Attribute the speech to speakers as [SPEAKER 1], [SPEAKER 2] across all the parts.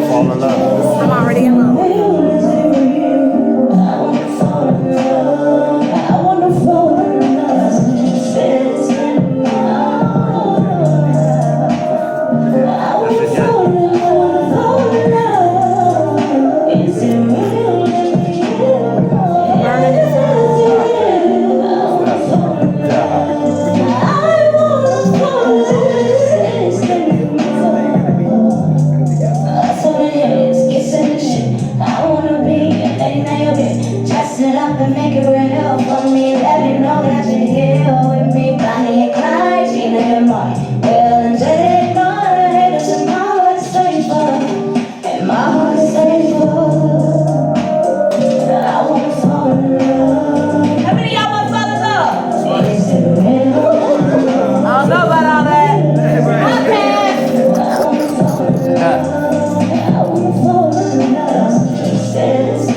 [SPEAKER 1] Fall in love.
[SPEAKER 2] I'm already in love.
[SPEAKER 3] And make it real for me. Let me know that you're here with me. Bonnie and Clyde, Gina and Marty. Well, Angelic Songbird, haters in my heart is safer. And my heart is safer. I wanna fall in love. How many of y'all want to fall in love? Is it real? I don't know about all that. Okay. I wanna fall in love. I wanna fall in love. Said it's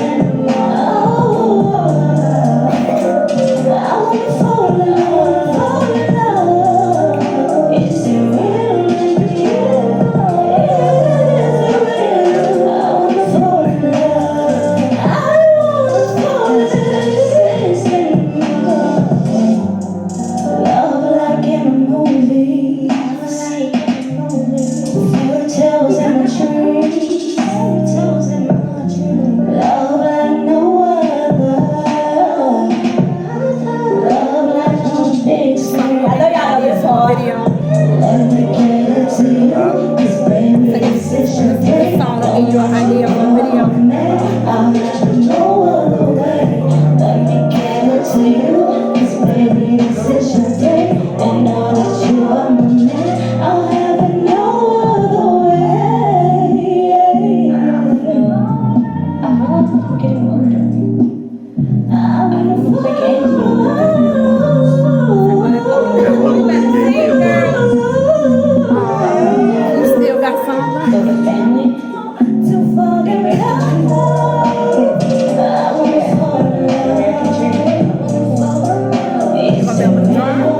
[SPEAKER 2] Family.